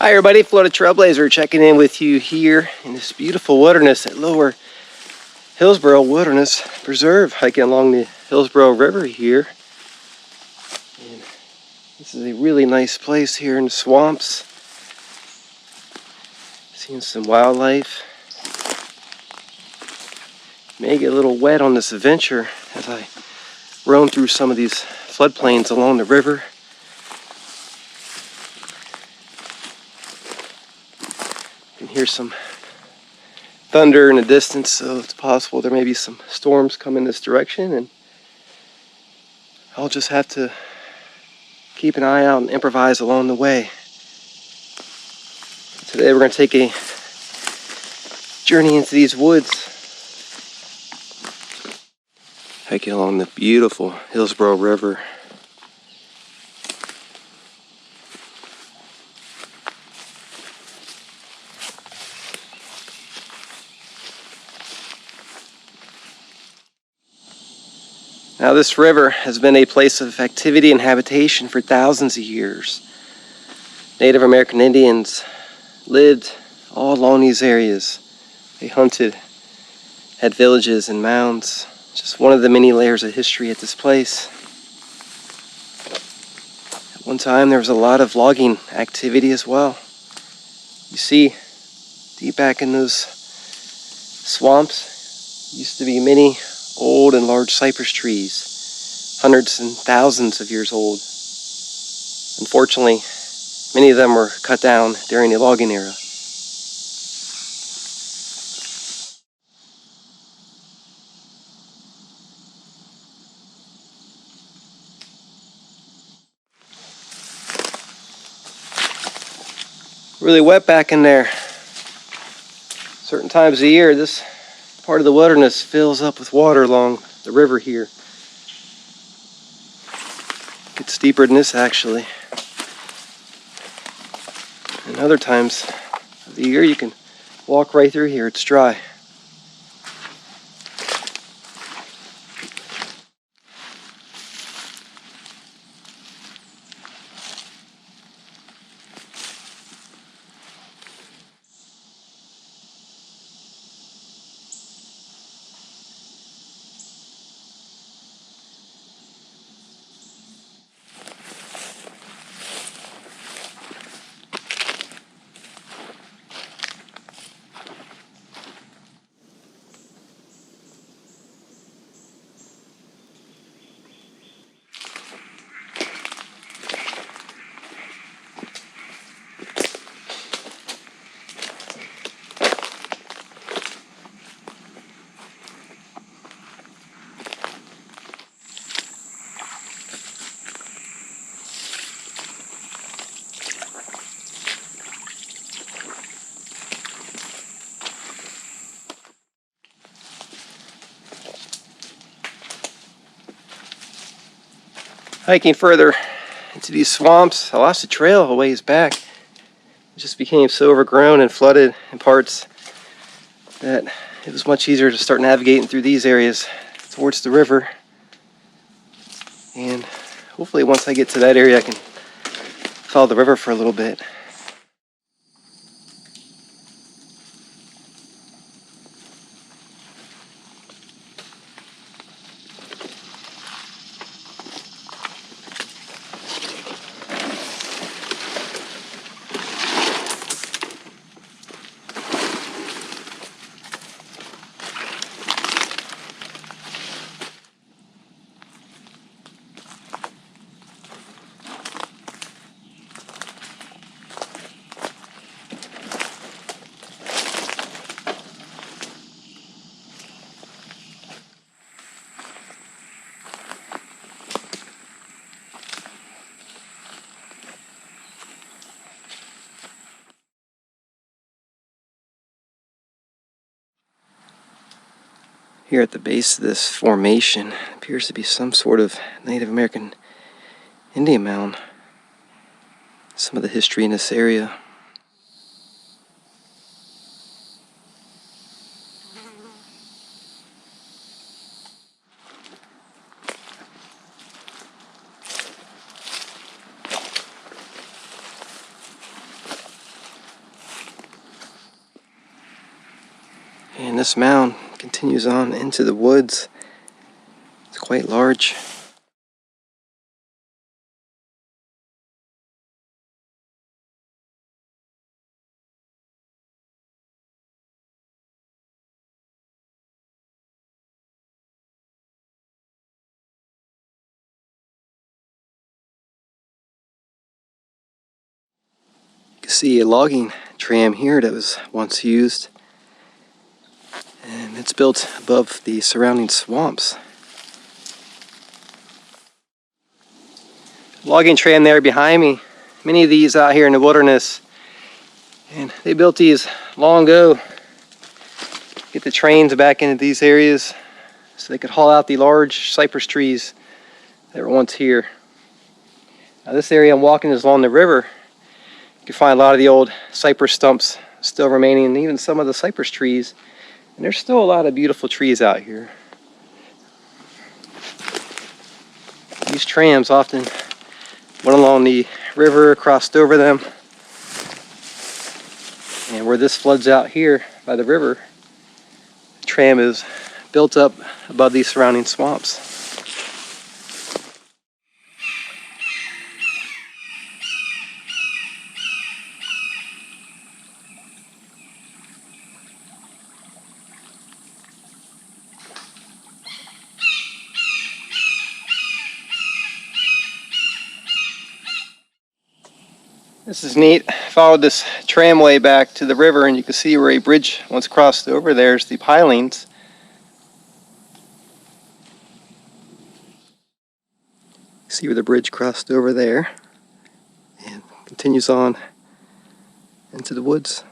Hi everybody, Florida Trailblazer checking in with you here in this beautiful wilderness at Lower Hillsborough Wilderness Preserve, hiking along the Hillsborough River here. And this is a really nice place here in the swamps. Seeing some wildlife. May get a little wet on this adventure as I roam through some of these floodplains along the river. You can hear some thunder in the distance, so it's possible there may be some storms coming this direction, and I'll just have to keep an eye out and improvise along the way. Today we're going to take a journey into these woods, hiking along the beautiful Hillsborough River. Now this river has been a place of activity and habitation for thousands of years. Native American Indians lived all along these areas. They hunted, had villages and mounds. Just one of the many layers of history at this place. At one time there was a lot of logging activity as well. You see, deep back in those swamps used to be many old and large cypress trees, hundreds and thousands of years old. Unfortunately, many of them were cut down during the logging era. Really wet back in there. Certain times of the year, this part of the wilderness fills up with water along the river here. It's deeper than this actually. And other times of the year you can walk right through here, it's dry. Hiking further into these swamps, I lost the trail a ways back. It just became so overgrown and flooded in parts that it was much easier to start navigating through these areas towards the river. And hopefully once I get to that area I can follow the river for a little bit. Here at the base of this formation appears to be some sort of Native American Indian mound. Some of the history in this area. And this mound continues on into the woods. It's quite large. You can see a logging tram here that was once used, and it's built above the surrounding swamps. Logging tram there behind me. Many of these out here in the wilderness, and they built these long ago. Get the trains back into these areas so they could haul out the large cypress trees that were once here. Now this area I'm walking is along the river. You can find a lot of the old cypress stumps still remaining, and even some of the cypress trees. And there's still a lot of beautiful trees out here. These trams often went along the river, crossed over them, and where this floods out here by the river, the tram is built up above these surrounding swamps. This is neat. I followed this tramway back to the river, and you can see where a bridge once crossed over. There's the pilings. See where the bridge crossed over there and continues on into the woods.